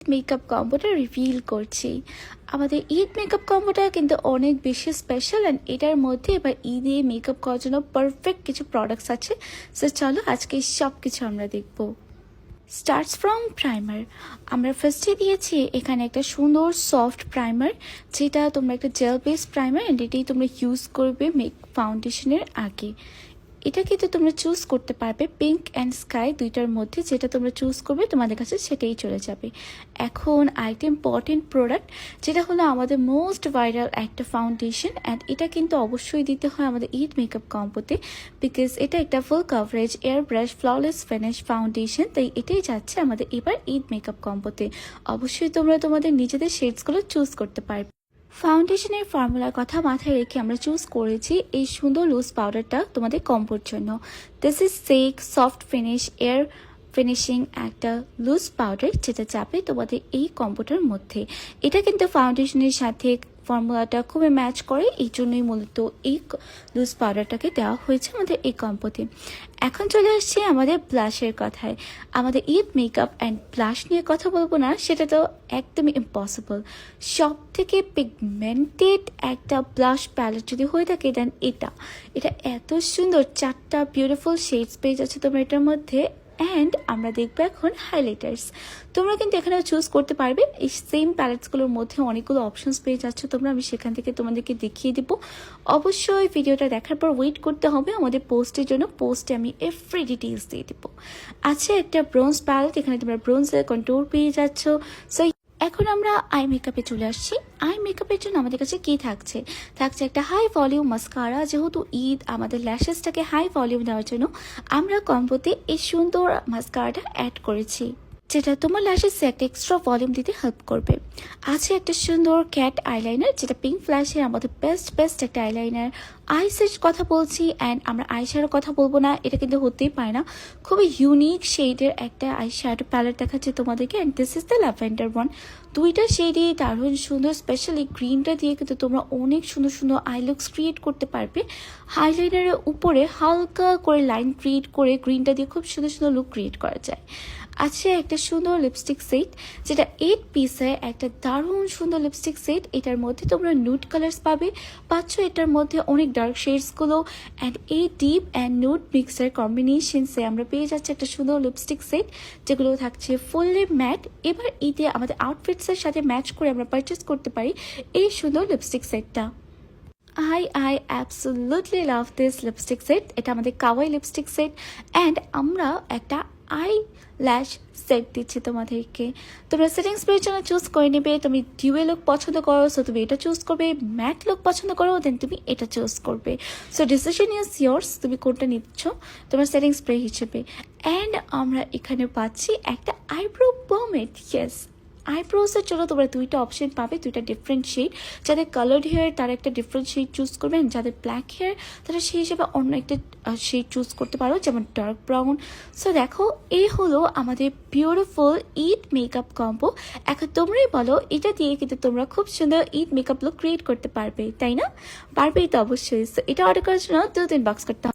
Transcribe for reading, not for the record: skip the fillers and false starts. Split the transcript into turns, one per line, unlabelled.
Makeup কম্বোটা reveal করছি। আমাদের Eid makeup কম্বোটা কিন্তু অনেক বেশি স্পেশাল অ্যান্ড এটার মধ্যে এবার ঈদে মেকআপ করার জন্য পারফেক্ট কিছু প্রোডাক্টস আছে। সো চলো আজকে সব কিছু আমরা দেখব। Starts from primer. আমরা ফার্স্টে দিয়েছি এখানে একটা সুন্দর সফট প্রাইমার, যেটা তোমরা একটা জেল বেস প্রাইমার অ্যান্ড এটাই তোমরা ইউজ করবে মেক ফাউন্ডেশনের আগে। এটা কিন্তু তোমরা চুজ করতে পারবে পিঙ্ক অ্যান্ড স্কাই দুইটার মধ্যে, যেটা তোমরা চুজ করবে তোমাদের কাছে সেটাই চলে যাবে। এখন আরেকটা ইম্পর্টেন্ট প্রোডাক্ট, যেটা হলো আমাদের মোস্ট ভাইরাল একটা ফাউন্ডেশন, অ্যান্ড এটা কিন্তু অবশ্যই দিতে হয় আমাদের ঈদ মেকআপ কম্বোতে, বিকজ এটা একটা full coverage air brush flawless finish foundation, তাই এটাই যাচ্ছে আমাদের এবার ঈদ মেকআপ কম্বোতে। অবশ্যই তোমরা তোমাদের নিজেদের শেডসগুলো চুজ করতে পারবে। ফাউন্ডেশনের ফর্মুলার কথা মাথায় রেখে আমরা চুজ করেছি এই সুন্দর লুজ পাউডারটা তোমাদের কম্বোর জন্য। This is sec soft finish air finishing একটা লুজ পাউডার, যেটা যাবে তোমাদের এই কম্বোটার মধ্যে। এটা কিন্তু ফাউন্ডেশনের সাথে ফর্মুলাটা খুবই ম্যাচ করে, এই জন্যই মূলত এই লুজ পাউডারটাকে দেওয়া হয়েছে আমাদের এই কম্বোতে। এখন চলে আসছে আমাদের ব্লাশের কথায়। আমাদের ঈদ মেকআপ অ্যান্ড ব্লাশ নিয়ে কথা বলবো না, সেটা তো একদমই ইম্পসিবল। সব থেকে পিগমেন্টেড একটা ব্লাশ প্যালেট যদি হয়ে থাকে দেন এটা এত সুন্দর 4টা বিউটিফুল শেডস পেয়ে যাচ্ছে তোমরা এটার মধ্যে। অ্যান্ড আমরা দেখবো এখন হাইলাইটার্স। তোমরা কিন্তু এখানেও চুজ করতে পারবে, এই সেম প্যালেটসগুলোর মধ্যে অনেকগুলো অপশনস পেয়ে যাচ্ছ তোমরা। আমি সেখান থেকে তোমাদেরকে দেখিয়ে দেবো। অবশ্যই ভিডিওটা দেখার পর ওয়েট করতে হবে আমাদের পোস্টের জন্য। পোস্টে আমি এভরি ডিটেলস দিয়ে দেবো। আছে একটা ব্রোঞ্জ প্যালেট, এখানে তোমরা ব্রোঞ্জের কন্ট্রোল পেয়ে যাচ্ছ। সো এখন আমরা আই মেকআপে চলে আসছি। আই মেকআপের জন্য আমাদের কাছে কি থাকছে একটা হাই ভলিউম মাস্কারা। যেহেতু ঈদ, আমাদের ল্যাশেসটাকে হাই ভলিউম দেওয়ার জন্য আমরা কম্বোতে এই সুন্দর মাস্কারাটা অ্যাড করেছি, যেটা তোমার ল্যাশেসে একটা এক্সট্রা ভলিউম দিতে হেল্প করবে। আছে একটা সুন্দর ক্যাট আইলাইনার, যেটা পিঙ্ক ফ্ল্যাশের আমাদের বেস্ট একটা আইলাইনার। আইসের কথা বলছি অ্যান্ড আমরা আই শ্যাডোর কথা বলবো না, এটা কিন্তু হতেই পারে না। খুবই ইউনিক শেডের একটা আই শ্যাডো প্যালেট দেখাচ্ছে তোমাদেরকে, and this is the lavender one. দুইটা শেডই দারুণ সুন্দর, স্পেশালি গ্রিনটা দিয়ে কিন্তু তোমরা অনেক সুন্দর সুন্দর আই লুকস ক্রিয়েট করতে পারবে। হাইলাইনারের উপরে হালকা করে লাইন ক্রিয়েট করে গ্রিনটা দিয়ে খুব সুন্দর সুন্দর লুক ক্রিয়েট করা যায়। আছে একটা সুন্দর লিপস্টিক সেট, যেটা 8 পিসের একটা দারুণ সুন্দর লিপস্টিক সেট। এটার মধ্যে তোমরা নুড কালার্স পাচ্ছ, এটার মধ্যে অনেক ডার্ক শেডসগুলো অ্যান্ড এই ডিপ অ্যান্ড নুড মিক্সের কম্বিনেশনসে আমরা পেয়ে যাচ্ছি একটা সুন্দর লিপস্টিক সেট, যেগুলো থাকছে ফুললি ম্যাট। এবার ঈদে আমাদের আউটফিটসের সাথে ম্যাচ করে আমরা পারচেস করতে পারি এই সুন্দর লিপস্টিক সেটটা। I absolutely love this lipstick set. এটা আমাদের কাওয়াই লিপস্টিক সেট অ্যান্ড আমরা একটা আই ল্যাশ সেট দিচ্ছি তোমাদেরকে। তোমরা সেটিং স্প্রের জন্য চুজ করে নেবে। তুমি ডিউয়ে লুক পছন্দ করো, সো তুমি এটা চুজ করবে। ম্যাট লুক পছন্দ করো, দেন তুমি এটা চুজ করবে। সো ডিসিশন ইজ ইয়ার্স, তুমি কোনটা নিচ্ছ তোমার সেটিং স্প্রে হিসেবে। অ্যান্ড আমরা এখানে পাচ্ছি একটা আইব্রো পমেড। ইয়েস, আইব্রোসের জন্য তোমরা দুইটা অপশন পাবে, দুইটা ডিফারেন্ট শেড। যাদের কালার্ড হেয়ার তারা একটা ডিফারেন্ট শেড চুজ করবেন, যাদের ব্ল্যাক হেয়ার তারা সেই হিসেবে অন্য একটা শেড চুজ করতে পারো, যেমন ডার্ক ব্রাউন। সো দেখো, এই হলো আমাদের বিউটিফুল ঈদ মেকআপ কম্বো। এখন তোমরাই বলো, এটা দিয়ে কিন্তু তোমরা খুব সুন্দর ঈদ মেকআপ লুক ক্রিয়েট করতে পারবে, তাই না? পারবেই তো অবশ্যই। সো এটা অর্ডার করার জন্য 2-3 বক্স করতে হবে।